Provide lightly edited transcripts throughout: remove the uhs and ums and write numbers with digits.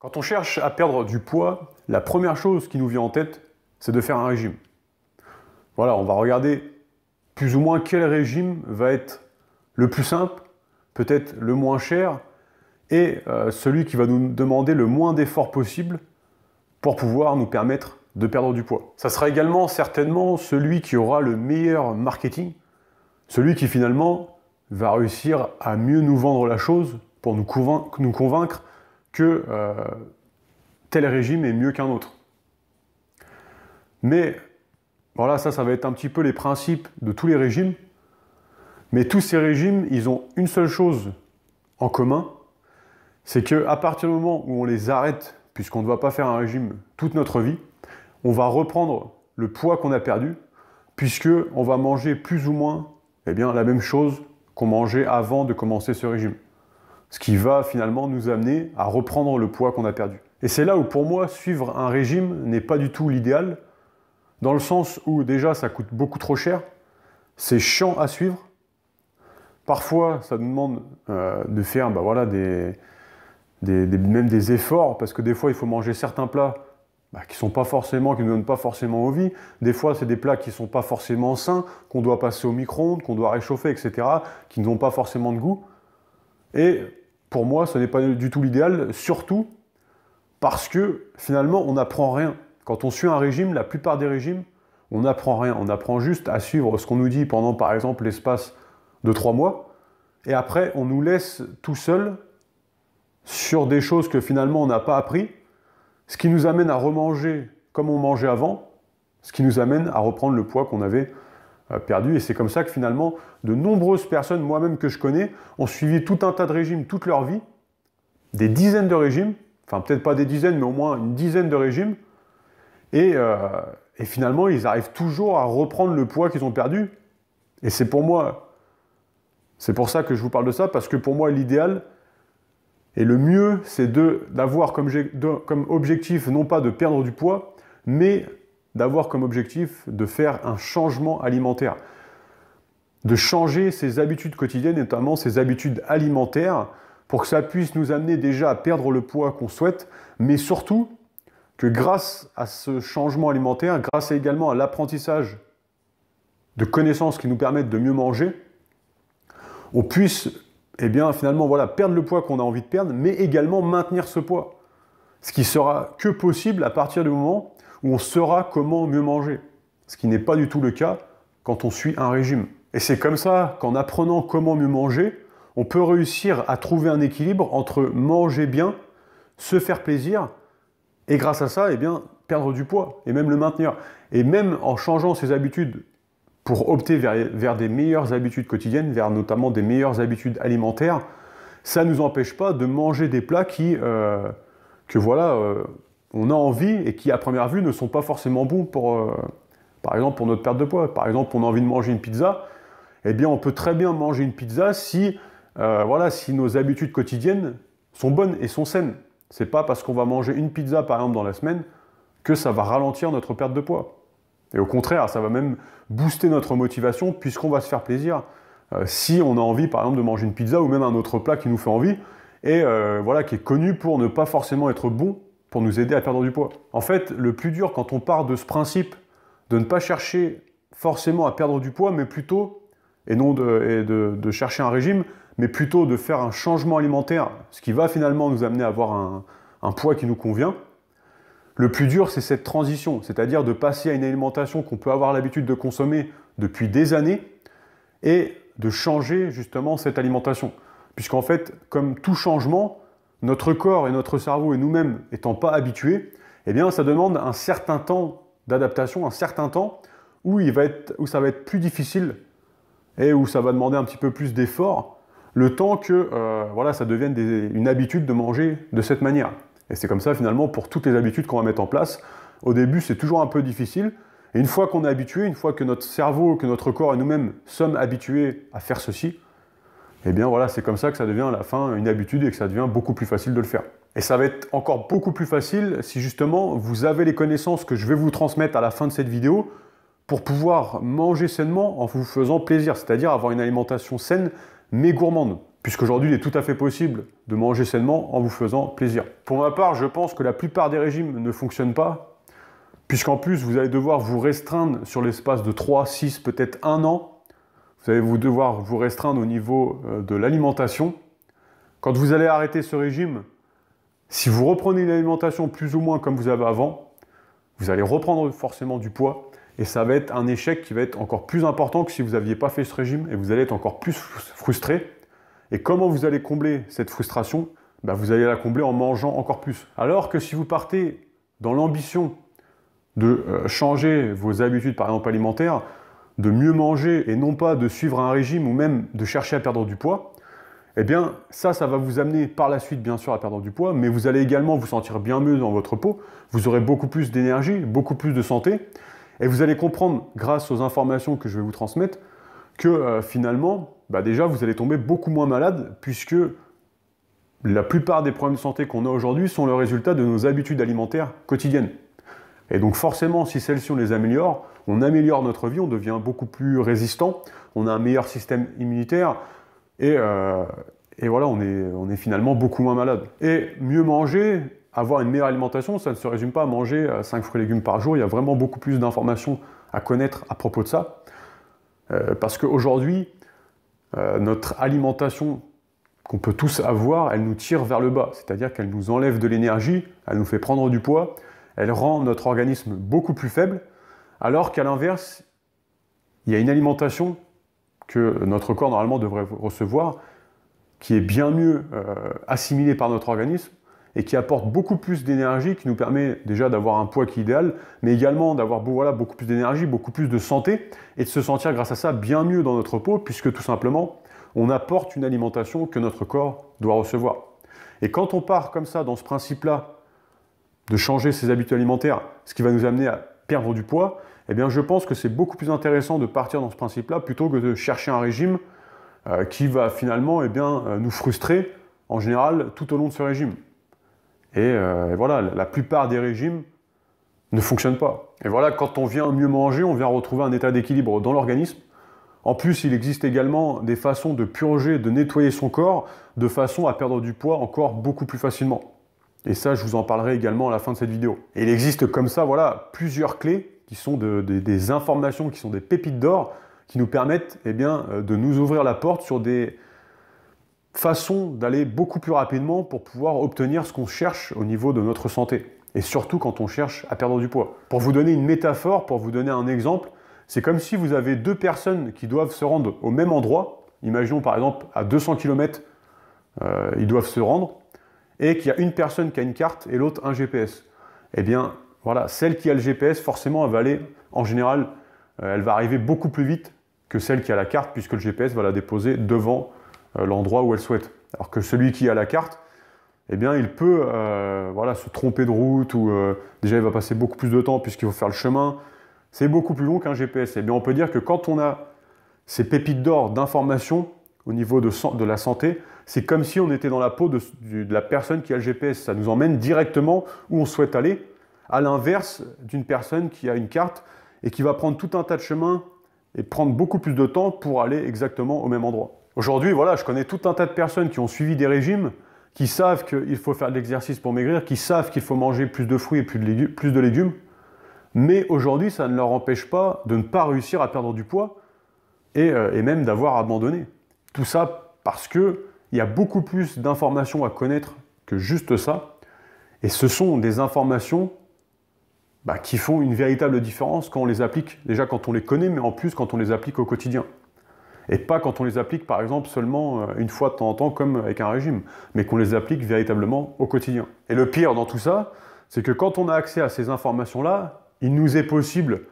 Quand on cherche à perdre du poids, la première chose qui nous vient en tête, c'est de faire un régime. Voilà, on va regarder plus ou moins quel régime va être le plus simple, peut-être le moins cher, et celui qui va nous demander le moins d'efforts possible pour pouvoir nous permettre de perdre du poids. Ça sera également certainement celui qui aura le meilleur marketing, celui qui finalement va réussir à mieux nous vendre la chose pour nous convaincre que tel régime est mieux qu'un autre. Mais voilà, ça va être un petit peu les principes de tous les régimes. Mais tous ces régimes, ils ont une seule chose en commun, c'est qu'à partir du moment où on les arrête, puisqu'on ne va pas faire un régime toute notre vie, on va reprendre le poids qu'on a perdu, puisqu'on va manger plus ou moins la même chose qu'on mangeait avant de commencer ce régime. Ce qui va finalement nous amener à reprendre le poids qu'on a perdu. Et c'est là où pour moi, suivre un régime n'est pas du tout l'idéal, dans le sens où déjà ça coûte beaucoup trop cher, c'est chiant à suivre. Parfois, ça nous demande de faire même des efforts, parce que des fois, il faut manger certains plats qui ne nous donnent pas forcément envie. Des fois, c'est des plats qui ne sont pas forcément sains, qu'on doit passer au micro-ondes, qu'on doit réchauffer, etc., qui n'ont pas forcément de goût. Et pour moi, ce n'est pas du tout l'idéal, surtout parce que finalement, on n'apprend rien. Quand on suit un régime, la plupart des régimes, on n'apprend rien. On apprend juste à suivre ce qu'on nous dit pendant, par exemple, l'espace de 3 mois. Et après, on nous laisse tout seul sur des choses que finalement, on n'a pas appris, ce qui nous amène à remanger comme on mangeait avant, ce qui nous amène à reprendre le poids qu'on avait perdu. Et c'est comme ça que finalement, de nombreuses personnes, moi-même que je connais, ont suivi tout un tas de régimes toute leur vie, des dizaines de régimes, enfin peut-être pas des dizaines, mais au moins une dizaine de régimes, et finalement, ils arrivent toujours à reprendre le poids qu'ils ont perdu. Et c'est pour ça que je vous parle de ça, parce que pour moi, l'idéal et le mieux, c'est d'avoir comme objectif, non pas de perdre du poids, mais d'avoir comme objectif de faire un changement alimentaire. De changer ses habitudes quotidiennes, notamment ses habitudes alimentaires, pour que ça puisse nous amener déjà à perdre le poids qu'on souhaite, mais surtout que grâce à ce changement alimentaire, grâce également à l'apprentissage de connaissances qui nous permettent de mieux manger, on puisse finalement perdre le poids qu'on a envie de perdre, mais également maintenir ce poids. Ce qui sera que possible à partir du moment où on saura comment mieux manger. Ce qui n'est pas du tout le cas quand on suit un régime. Et c'est comme ça qu'en apprenant comment mieux manger, on peut réussir à trouver un équilibre entre manger bien, se faire plaisir, et grâce à ça, perdre du poids, et même le maintenir. Et même en changeant ses habitudes pour opter vers des meilleures habitudes quotidiennes, vers notamment des meilleures habitudes alimentaires, ça ne nous empêche pas de manger des plats on a envie et qui, à première vue, ne sont pas forcément bons par exemple, pour notre perte de poids. Par exemple, on a envie de manger une pizza, on peut très bien manger une pizza si nos habitudes quotidiennes sont bonnes et sont saines. C'est pas parce qu'on va manger une pizza, par exemple, dans la semaine, que ça va ralentir notre perte de poids. Et au contraire, ça va même booster notre motivation puisqu'on va se faire plaisir si on a envie, par exemple, de manger une pizza ou même un autre plat qui nous fait envie et qui est connu pour ne pas forcément être bon pour nous aider à perdre du poids. En fait, le plus dur quand on part de ce principe de ne pas chercher forcément à perdre du poids, mais plutôt, et non de chercher un régime, mais plutôt de faire un changement alimentaire, ce qui va finalement nous amener à avoir un poids qui nous convient. Le plus dur, c'est cette transition, c'est-à-dire de passer à une alimentation qu'on peut avoir l'habitude de consommer depuis des années et de changer justement cette alimentation. Puisqu'en fait, comme tout changement, notre corps et notre cerveau et nous-mêmes étant pas habitués, ça demande un certain temps d'adaptation, un certain temps où ça va être plus difficile et où ça va demander un petit peu plus d'effort, le temps que ça devienne une habitude de manger de cette manière. Et c'est comme ça finalement pour toutes les habitudes qu'on va mettre en place. Au début, c'est toujours un peu difficile. Et une fois qu'on est habitué, une fois que notre cerveau, que notre corps et nous-mêmes sommes habitués à faire ceci, c'est comme ça que ça devient à la fin une habitude et que ça devient beaucoup plus facile de le faire. Et ça va être encore beaucoup plus facile si justement vous avez les connaissances que je vais vous transmettre à la fin de cette vidéo pour pouvoir manger sainement en vous faisant plaisir, c'est-à-dire avoir une alimentation saine mais gourmande. puisqu'aujourd'hui il est tout à fait possible de manger sainement en vous faisant plaisir. Pour ma part, je pense que la plupart des régimes ne fonctionnent pas, puisqu'en plus vous allez devoir vous restreindre sur l'espace de 3, 6, peut-être 1 an. Vous allez devoir vous restreindre au niveau de l'alimentation. Quand vous allez arrêter ce régime, si vous reprenez une alimentation plus ou moins comme vous avez avant, vous allez reprendre forcément du poids et ça va être un échec qui va être encore plus important que si vous n'aviez pas fait ce régime et vous allez être encore plus frustré. Et comment vous allez combler cette frustration? Vous allez la combler en mangeant encore plus. Alors que si vous partez dans l'ambition de changer vos habitudes par exemple alimentaires, de mieux manger et non pas de suivre un régime ou même de chercher à perdre du poids, eh bien ça va vous amener par la suite bien sûr à perdre du poids, mais vous allez également vous sentir bien mieux dans votre peau, vous aurez beaucoup plus d'énergie, beaucoup plus de santé, et vous allez comprendre grâce aux informations que je vais vous transmettre que finalement, déjà vous allez tomber beaucoup moins malade puisque la plupart des problèmes de santé qu'on a aujourd'hui sont le résultat de nos habitudes alimentaires quotidiennes. Et donc forcément, si celles-ci on les améliore, on améliore notre vie, on devient beaucoup plus résistant, on a un meilleur système immunitaire et voilà, on est finalement beaucoup moins malade. Et mieux manger, avoir une meilleure alimentation, ça ne se résume pas à manger 5 fruits et légumes par jour, il y a vraiment beaucoup plus d'informations à connaître à propos de ça. Parce qu'aujourd'hui, notre alimentation qu'on peut tous avoir, elle nous tire vers le bas, c'est-à-dire qu'elle nous enlève de l'énergie, elle nous fait prendre du poids, elle rend notre organisme beaucoup plus faible, alors qu'à l'inverse, il y a une alimentation que notre corps normalement devrait recevoir, qui est bien mieux assimilée par notre organisme et qui apporte beaucoup plus d'énergie, qui nous permet déjà d'avoir un poids qui est idéal, mais également d'avoir beaucoup plus d'énergie, beaucoup plus de santé, et de se sentir grâce à ça bien mieux dans notre peau, puisque tout simplement, on apporte une alimentation que notre corps doit recevoir. Et quand on part comme ça, dans ce principe-là, de changer ses habitudes alimentaires, ce qui va nous amener à perdre du poids, eh bien je pense que c'est beaucoup plus intéressant de partir dans ce principe-là, plutôt que de chercher un régime qui va finalement nous frustrer, en général, tout au long de ce régime. Et voilà, la plupart des régimes ne fonctionnent pas. Et voilà, quand on vient mieux manger, on vient retrouver un état d'équilibre dans l'organisme. En plus, il existe également des façons de purger, de nettoyer son corps, de façon à perdre du poids encore beaucoup plus facilement. Et ça, je vous en parlerai également à la fin de cette vidéo. Et il existe comme ça, voilà, plusieurs clés qui sont des informations, qui sont des pépites d'or, qui nous permettent de nous ouvrir la porte sur des façons d'aller beaucoup plus rapidement pour pouvoir obtenir ce qu'on cherche au niveau de notre santé. Et surtout quand on cherche à perdre du poids. Pour vous donner une métaphore, pour vous donner un exemple, c'est comme si vous avez deux personnes qui doivent se rendre au même endroit. Imaginons par exemple à 200 km, ils doivent se rendre, et qu'il y a une personne qui a une carte et l'autre un GPS. Eh bien, voilà, celle qui a le GPS, forcément, elle va aller, en général, elle va arriver beaucoup plus vite que celle qui a la carte, puisque le GPS va la déposer devant l'endroit où elle souhaite. Alors que celui qui a la carte, eh bien, il peut se tromper de route, ou déjà, il va passer beaucoup plus de temps puisqu'il faut faire le chemin. C'est beaucoup plus long qu'un GPS. Eh bien, on peut dire que quand on a ces pépites d'or d'information au niveau de la santé, c'est comme si on était dans la peau de la personne qui a le GPS. Ça nous emmène directement où on souhaite aller, à l'inverse d'une personne qui a une carte et qui va prendre tout un tas de chemins et prendre beaucoup plus de temps pour aller exactement au même endroit. Aujourd'hui, voilà, je connais tout un tas de personnes qui ont suivi des régimes, qui savent qu'il faut faire de l'exercice pour maigrir, qui savent qu'il faut manger plus de fruits et plus de légumes, mais aujourd'hui, ça ne leur empêche pas de ne pas réussir à perdre du poids et même d'avoir abandonné. Tout ça parce qu'il y a beaucoup plus d'informations à connaître que juste ça, et ce sont des informations qui font une véritable différence quand on les applique, déjà quand on les connaît, mais en plus quand on les applique au quotidien. Et pas quand on les applique par exemple seulement une fois de temps en temps comme avec un régime, mais qu'on les applique véritablement au quotidien. Et le pire dans tout ça, c'est que quand on a accès à ces informations-là, il nous est possible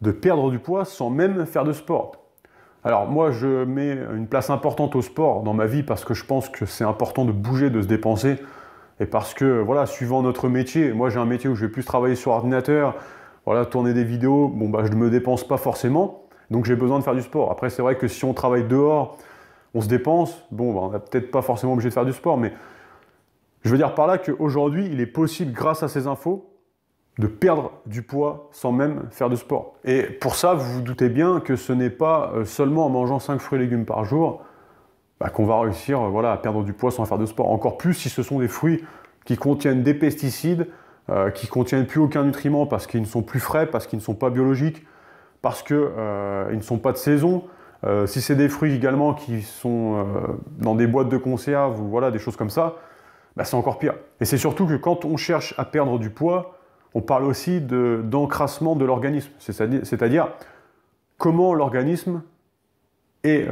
de perdre du poids sans même faire de sport. Alors moi je mets une place importante au sport dans ma vie parce que je pense que c'est important de bouger, de se dépenser, et parce que voilà, suivant notre métier, moi j'ai un métier où je vais plus travailler sur ordinateur, voilà, tourner des vidéos, je ne me dépense pas forcément, donc j'ai besoin de faire du sport. Après c'est vrai que si on travaille dehors, on se dépense, on n'est peut-être pas forcément obligé de faire du sport, mais je veux dire par là qu'aujourd'hui il est possible grâce à ces infos de perdre du poids sans même faire de sport. Et pour ça, vous vous doutez bien que ce n'est pas seulement en mangeant 5 fruits et légumes par jour qu'on va réussir voilà, à perdre du poids sans faire de sport. Encore plus si ce sont des fruits qui contiennent des pesticides, qui ne contiennent plus aucun nutriment parce qu'ils ne sont plus frais, parce qu'ils ne sont pas biologiques, parce qu'ils ne sont pas de saison. Si c'est des fruits également qui sont dans des boîtes de conserve ou voilà, des choses comme ça, c'est encore pire. Et c'est surtout que quand on cherche à perdre du poids, on parle aussi d'encrassement de l'organisme. C'est-à-dire comment l'organisme est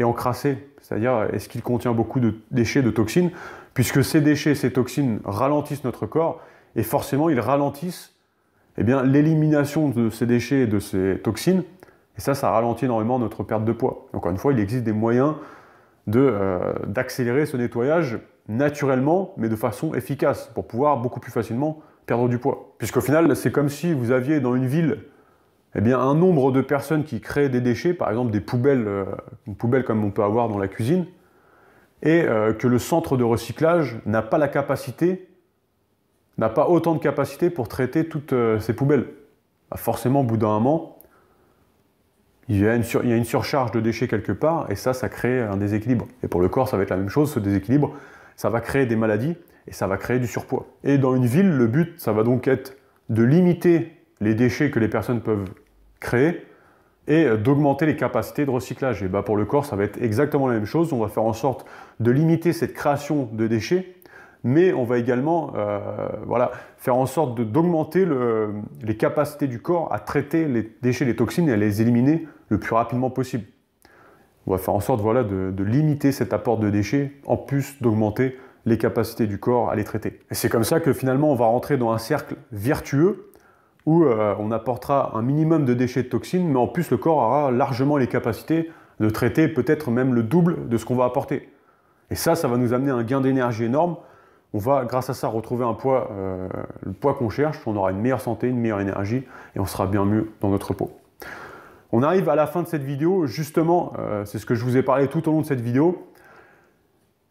encrassé. C'est-à-dire est-ce qu'il contient beaucoup de déchets, de toxines, puisque ces déchets, ces toxines ralentissent notre corps et forcément ils ralentissent l'élimination de ces déchets et de ces toxines. Et ça ralentit énormément notre perte de poids. Encore une fois, il existe des moyens d'accélérer ce nettoyage naturellement, mais de façon efficace, pour pouvoir beaucoup plus facilement perdre du poids. Puisqu'au final, c'est comme si vous aviez dans une ville un nombre de personnes qui créent des déchets, par exemple des poubelles, une poubelle comme on peut avoir dans la cuisine, et que le centre de recyclage n'a pas la capacité, n'a pas autant de capacité pour traiter toutes ces poubelles. Forcément, au bout d'un moment, il y a une surcharge de déchets quelque part, et ça crée un déséquilibre. Et pour le corps, ça va être la même chose, ce déséquilibre, ça va créer des maladies, et ça va créer du surpoids. Et dans une ville, le but, ça va donc être de limiter les déchets que les personnes peuvent créer, et d'augmenter les capacités de recyclage. Et pour le corps, ça va être exactement la même chose, on va faire en sorte de limiter cette création de déchets, mais on va également faire en sorte d'augmenter les capacités du corps à traiter les déchets, les toxines et à les éliminer le plus rapidement possible. On va faire en sorte de limiter cet apport de déchets, en plus d'augmenter les capacités du corps à les traiter. Et c'est comme ça que finalement on va rentrer dans un cercle vertueux où on apportera un minimum de déchets de toxines, mais en plus le corps aura largement les capacités de traiter peut-être même le double de ce qu'on va apporter. Et ça va nous amener un gain d'énergie énorme. On va, grâce à ça, retrouver un poids, le poids qu'on cherche, on aura une meilleure santé, une meilleure énergie, et on sera bien mieux dans notre peau. On arrive à la fin de cette vidéo, justement, c'est ce que je vous ai parlé tout au long de cette vidéo.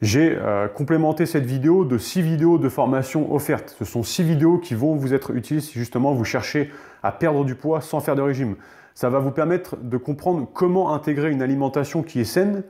J'ai complémenté cette vidéo de 6 vidéos de formation offertes. Ce sont 6 vidéos qui vont vous être utiles si justement vous cherchez à perdre du poids sans faire de régime. Ça va vous permettre de comprendre comment intégrer une alimentation qui est saine,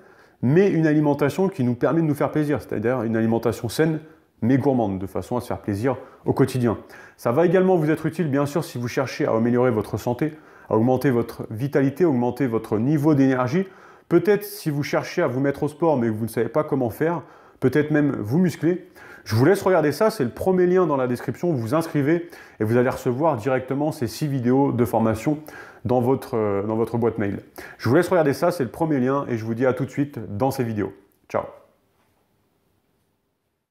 mais une alimentation qui nous permet de nous faire plaisir, c'est-à-dire une alimentation saine, mais gourmande, de façon à se faire plaisir au quotidien. Ça va également vous être utile, bien sûr, si vous cherchez à améliorer votre santé, à augmenter votre vitalité, augmenter votre niveau d'énergie. Peut-être si vous cherchez à vous mettre au sport, mais que vous ne savez pas comment faire, peut-être même vous muscler. Je vous laisse regarder ça, c'est le premier lien dans la description. Vous vous inscrivez et vous allez recevoir directement ces 6 vidéos de formation dans votre boîte mail. Je vous laisse regarder ça, c'est le premier lien et je vous dis à tout de suite dans ces vidéos. Ciao!